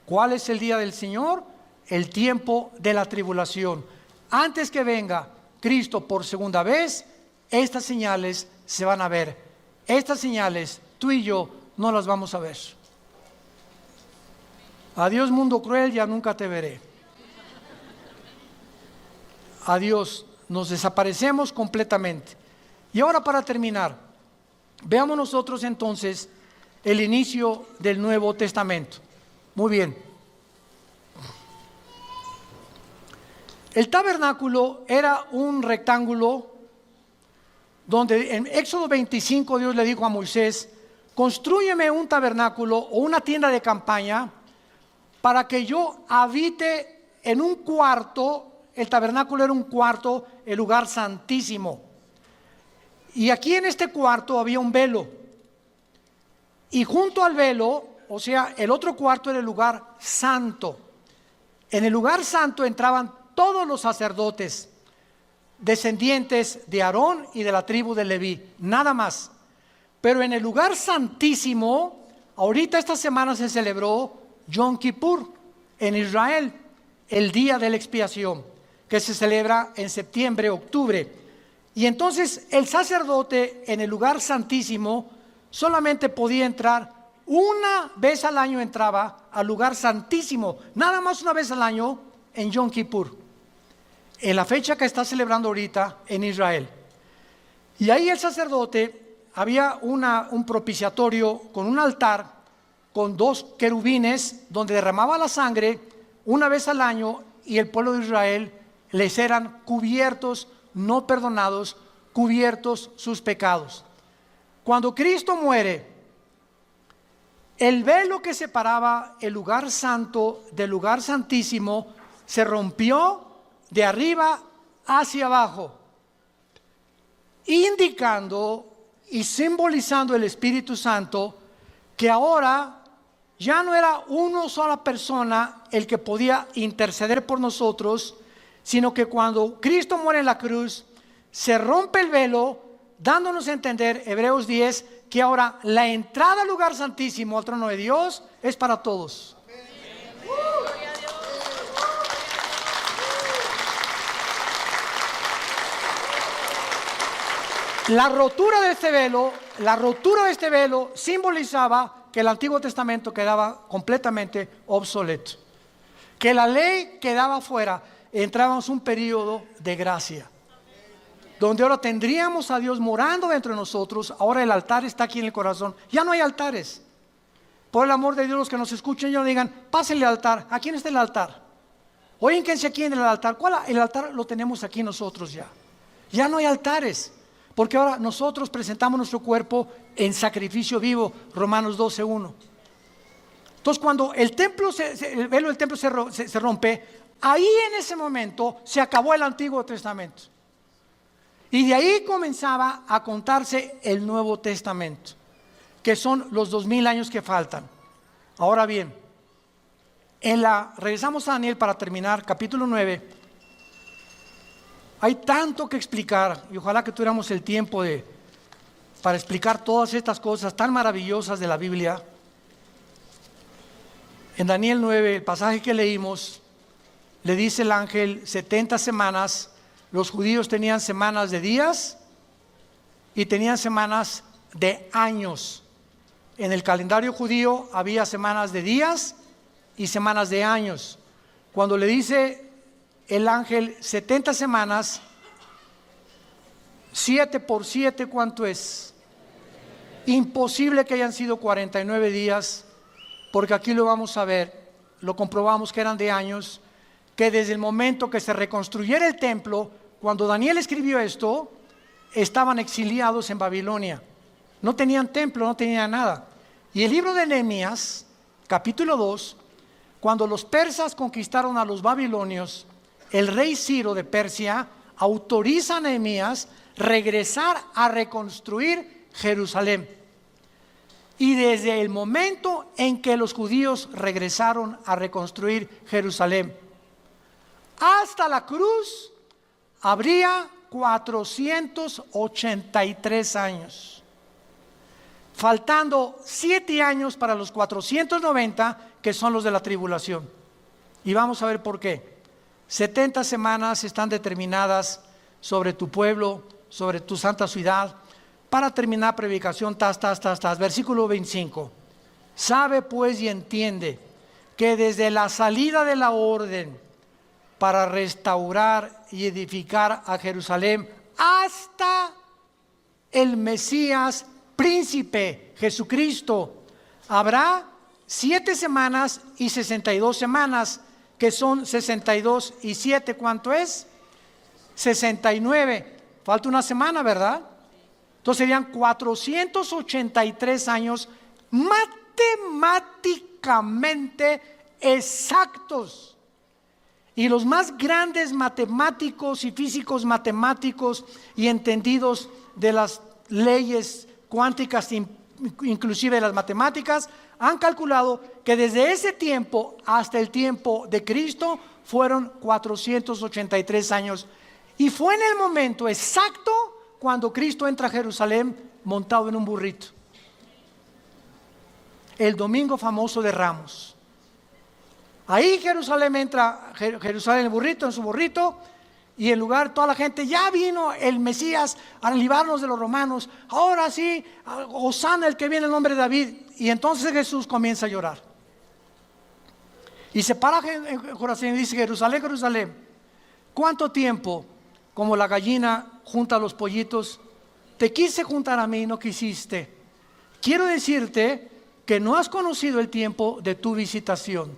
¿Cuál es el día del Señor? El tiempo de la tribulación. Antes que venga Cristo por segunda vez, estas señales se van a ver. Estas señales tú y yo no las vamos a ver. Adiós mundo cruel, ya nunca te veré. Adiós, nos desaparecemos completamente. Y ahora para terminar, veamos nosotros entonces el inicio del Nuevo Testamento. Muy bien. El tabernáculo era un rectángulo donde en Éxodo 25 Dios le dijo a Moisés: constrúyeme un tabernáculo o una tienda de campaña para que yo habite en un cuarto. El tabernáculo era un cuarto, el lugar santísimo. Y aquí en este cuarto había un velo. Y junto al velo, o sea, el otro cuarto era el lugar santo. En el lugar santo entraban todos los sacerdotes, descendientes de Aarón y de la tribu de Leví, nada más. Pero en el lugar santísimo, ahorita esta semana se celebró Yom Kippur en Israel, el día de la expiación, que se celebra en septiembre, octubre. Y entonces el sacerdote en el lugar santísimo solamente podía entrar una vez al año, entraba al lugar santísimo, nada más una vez al año en Yom Kippur, en la fecha que está celebrando ahorita en Israel. Y ahí el sacerdote, había un propiciatorio con un altar, con 2 querubines, donde derramaba la sangre una vez al año, y el pueblo de Israel les eran cubiertos, no perdonados, cubiertos sus pecados. Cuando Cristo muere, el velo que separaba el lugar santo del lugar santísimo se rompió de arriba hacia abajo, indicando y simbolizando el Espíritu Santo, que ahora ya no era una sola persona el que podía interceder por nosotros, sino que cuando Cristo muere en la cruz, se rompe el velo, dándonos a entender, Hebreos 10, que ahora la entrada al lugar santísimo, al trono de Dios, es para todos. La rotura de este velo simbolizaba que el Antiguo Testamento quedaba completamente obsoleto, que la ley quedaba fuera. Entrábamos un periodo de gracia, donde ahora tendríamos a Dios morando dentro de nosotros. Ahora el altar está aquí en el corazón. Ya no hay altares. Por el amor de Dios, los que nos escuchen ya no digan: pásenle al altar. ¿A quién está el altar? Oínquense aquí en el altar. ¿Cuál? El altar lo tenemos aquí nosotros ya. Ya no hay altares, porque ahora nosotros presentamos nuestro cuerpo en sacrificio vivo. Romanos 12:1. Entonces, cuando el velo del templo se rompe, ahí en ese momento se acabó el Antiguo Testamento. Y de ahí comenzaba a contarse el Nuevo Testamento, que son los 2000 años que faltan. Ahora bien, regresamos a Daniel para terminar, capítulo 9. Hay tanto que explicar, y ojalá que tuviéramos el tiempo para explicar todas estas cosas tan maravillosas de la Biblia. En Daniel 9, el pasaje que leímos, le dice el ángel: 70 semanas. Los judíos tenían semanas de días y tenían semanas de años. En el calendario judío había semanas de días y semanas de años. Cuando le dice el ángel 70 semanas, 7 por 7, ¿cuánto es? Imposible que hayan sido 49 días, porque aquí lo vamos a ver, lo comprobamos que eran de años, que desde el momento que se reconstruyera el templo, cuando Daniel escribió esto, estaban exiliados en Babilonia. No tenían templo, no tenían nada. Y el libro de Nehemías, capítulo 2, cuando los persas conquistaron a los babilonios, el rey Ciro de Persia autoriza a Nehemías regresar a reconstruir Jerusalén. Y desde el momento en que los judíos regresaron a reconstruir Jerusalén hasta la cruz, habría 483 años, faltando 7 años para los 490 que son los de la tribulación. Y vamos a ver por qué. 70 semanas están determinadas sobre tu pueblo, sobre tu santa ciudad. Para terminar predicación, versículo 25. Sabe pues y entiende que desde la salida de la orden para restaurar y edificar a Jerusalén hasta el Mesías príncipe Jesucristo, habrá 7 semanas y 62 semanas, que son 62 y 7, ¿cuánto es? 69. Falta una semana, ¿verdad? Entonces serían 483 años matemáticamente exactos. Y los más grandes matemáticos y físicos matemáticos y entendidos de las leyes cuánticas, inclusive de las matemáticas, han calculado que desde ese tiempo hasta el tiempo de Cristo fueron 483 años. Y fue en el momento exacto cuando Cristo entra a Jerusalén montado en un burrito. El domingo famoso de Ramos. Ahí Jerusalén entra, Jerusalén en el burrito, en su burrito, y en lugar toda la gente, ya vino el Mesías a librarnos de los romanos, ahora sí, hosana el que viene en el nombre de David. Y entonces Jesús comienza a llorar. Y se para en Jerusalén y dice: Jerusalén, Jerusalén, ¿cuánto tiempo como la gallina junta a los pollitos? Te quise juntar a mí y no quisiste. Quiero decirte que no has conocido el tiempo de tu visitación.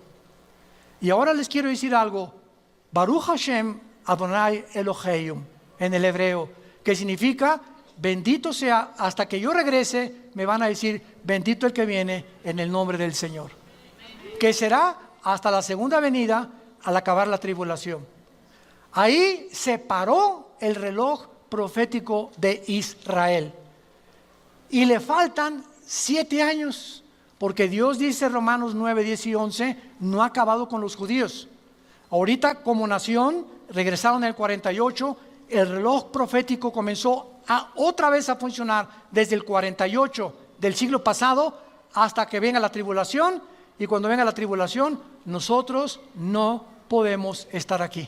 Y ahora les quiero decir algo. Baruch Hashem Adonai Elohim, en el hebreo, que significa bendito sea, hasta que yo regrese me van a decir bendito el que viene en el nombre del Señor, que será hasta la segunda venida al acabar la tribulación. Ahí se paró el reloj profético de Israel y le faltan 7 años, porque Dios dice, Romanos 9, 10 y 11, no ha acabado con los judíos. Ahorita como nación regresaron en el 48, el reloj profético comenzó otra vez a funcionar desde el 48 del siglo pasado hasta que venga la tribulación, y cuando venga la tribulación nosotros no podemos estar aquí.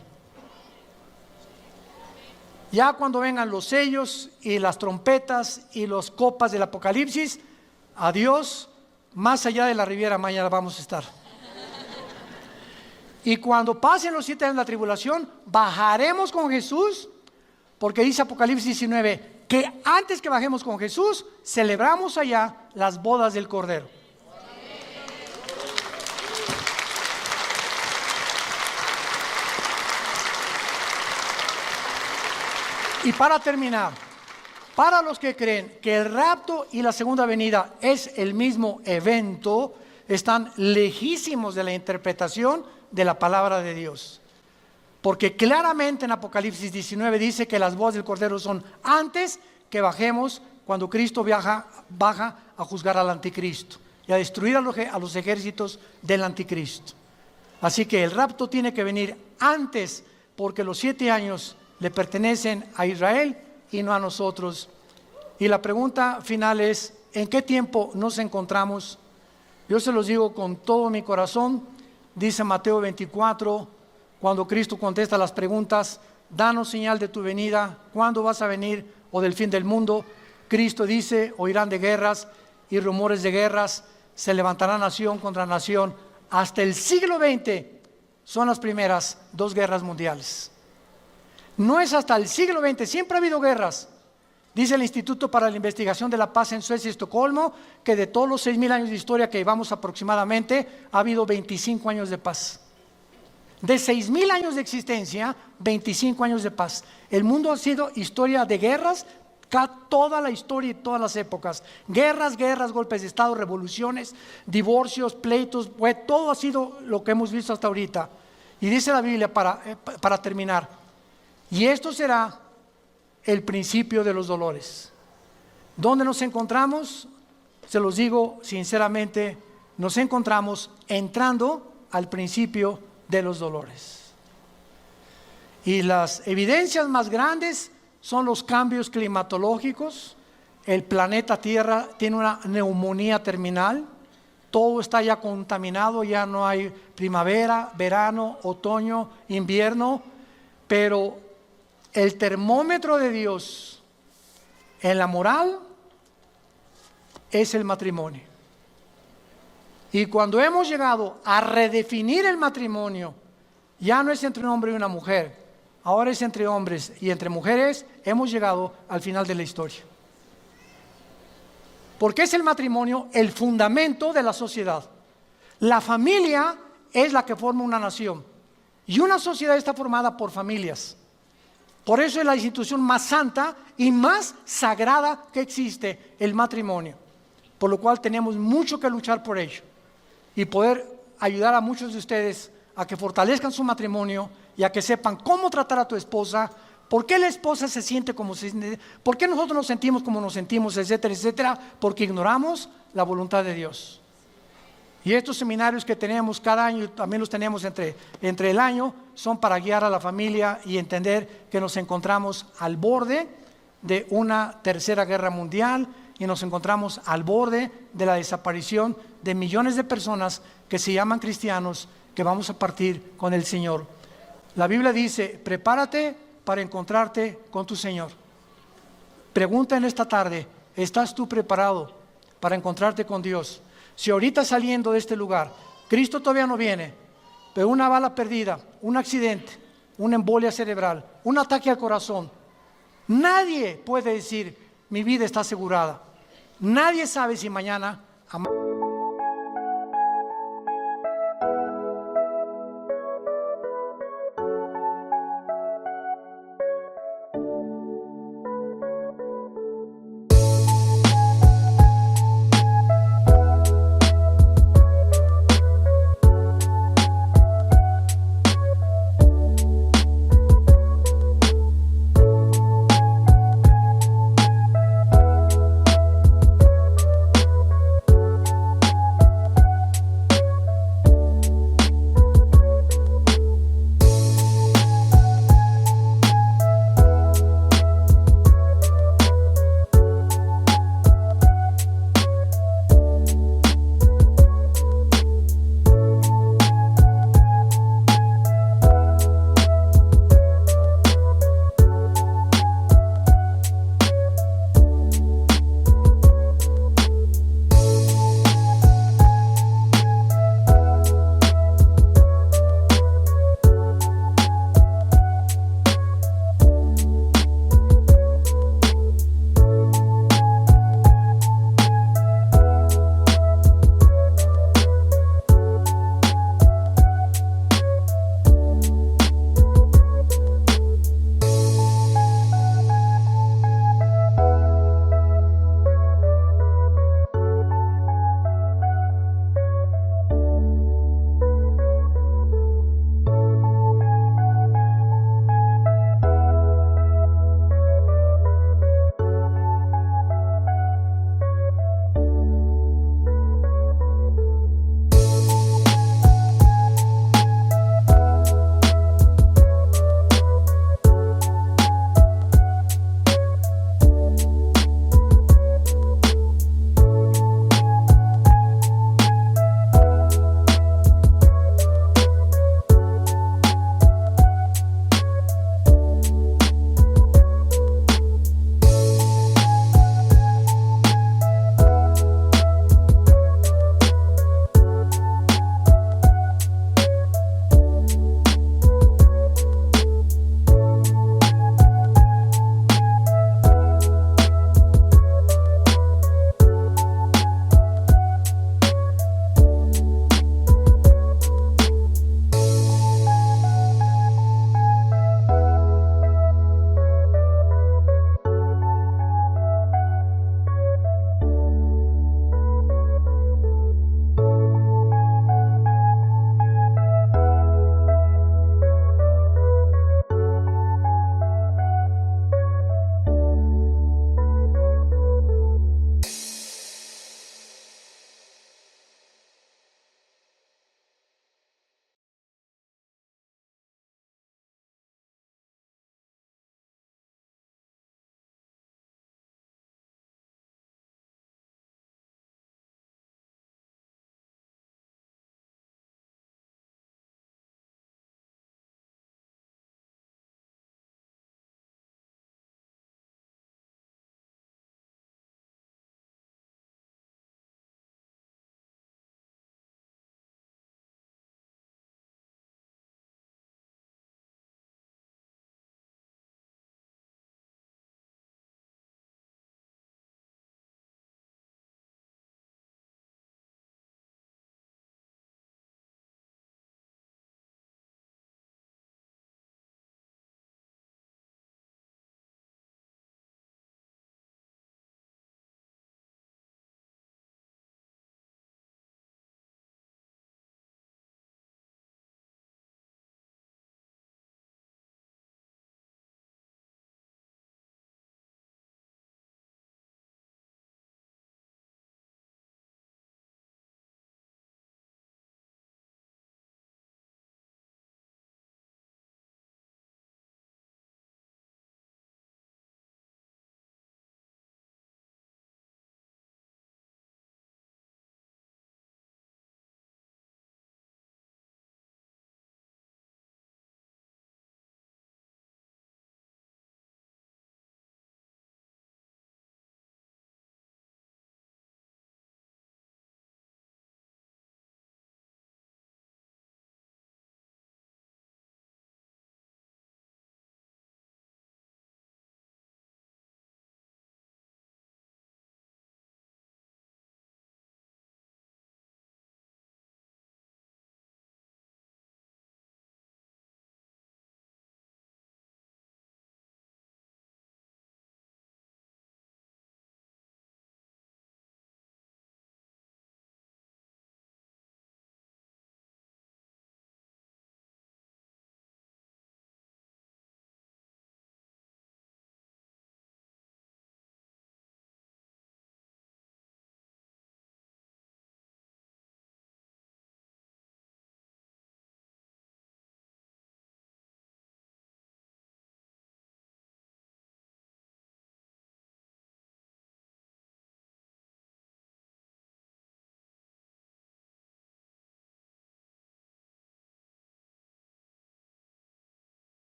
Ya cuando vengan los sellos y las trompetas y las copas del Apocalipsis, adiós, más allá de la Riviera Maya vamos a estar. Y cuando pasen los 7 años de la tribulación, bajaremos con Jesús, porque dice Apocalipsis 19, que antes que bajemos con Jesús, celebramos allá las bodas del Cordero. Y para terminar, para los que creen que el rapto y la segunda venida es el mismo evento, están lejísimos de la interpretación de la palabra de Dios. Porque claramente en Apocalipsis 19 dice que las bodas del Cordero son antes que bajemos, cuando Cristo baja a juzgar al anticristo y a destruir a los ejércitos del anticristo. Así que el rapto tiene que venir antes, porque los 7 años le pertenecen a Israel y no a nosotros. Y la pregunta final es: ¿en qué tiempo nos encontramos? Yo se los digo con todo mi corazón. Dice Mateo 24, cuando Cristo contesta las preguntas: danos señal de tu venida, ¿cuándo vas a venir? O del fin del mundo. Cristo dice: oirán de guerras y rumores de guerras, se levantará nación contra nación. Hasta el siglo XX son las primeras 2 guerras mundiales. No es hasta el siglo XX, siempre ha habido guerras. Dice el Instituto para la Investigación de la Paz en Suecia y Estocolmo que de todos los 6.000 años de historia que llevamos aproximadamente, ha habido 25 años de paz. De 6.000 años de existencia, 25 años de paz. El mundo ha sido historia de guerras, toda la historia y todas las épocas. Guerras, golpes de estado, revoluciones, divorcios, pleitos, todo ha sido lo que hemos visto hasta ahorita. Y dice la Biblia para terminar, y esto será el principio de los dolores. ¿Dónde nos encontramos? Se los digo sinceramente, nos encontramos entrando al principio de los dolores. Y las evidencias más grandes son los cambios climatológicos. El planeta Tierra tiene una neumonía terminal. Todo está ya contaminado, ya no hay primavera, verano, otoño, invierno. Pero el termómetro de Dios en la moral es el matrimonio. Y cuando hemos llegado a redefinir el matrimonio, ya no es entre un hombre y una mujer, ahora es entre hombres y entre mujeres, hemos llegado al final de la historia. Porque es el matrimonio el fundamento de la sociedad. La familia es la que forma una nación. Y una sociedad está formada por familias. Por eso es la institución más santa y más sagrada que existe, el matrimonio. Por lo cual tenemos mucho que luchar por ello. Y poder ayudar a muchos de ustedes a que fortalezcan su matrimonio y a que sepan cómo tratar a tu esposa, por qué la esposa se siente como se siente, por qué nosotros nos sentimos como nos sentimos, etcétera, etcétera, porque ignoramos la voluntad de Dios. Y estos seminarios que tenemos cada año, también los tenemos entre el año, son para guiar a la familia y entender que nos encontramos al borde de una tercera guerra mundial y nos encontramos al borde de la desaparición de millones de personas que se llaman cristianos, que vamos a partir con el Señor. La Biblia dice, prepárate para encontrarte con tu Señor. Pregunta en esta tarde, ¿estás tú preparado para encontrarte con Dios? Si ahorita saliendo de este lugar, Cristo todavía no viene, pero una bala perdida, un accidente, una embolia cerebral, un ataque al corazón, nadie puede decir, mi vida está asegurada. Nadie sabe si mañana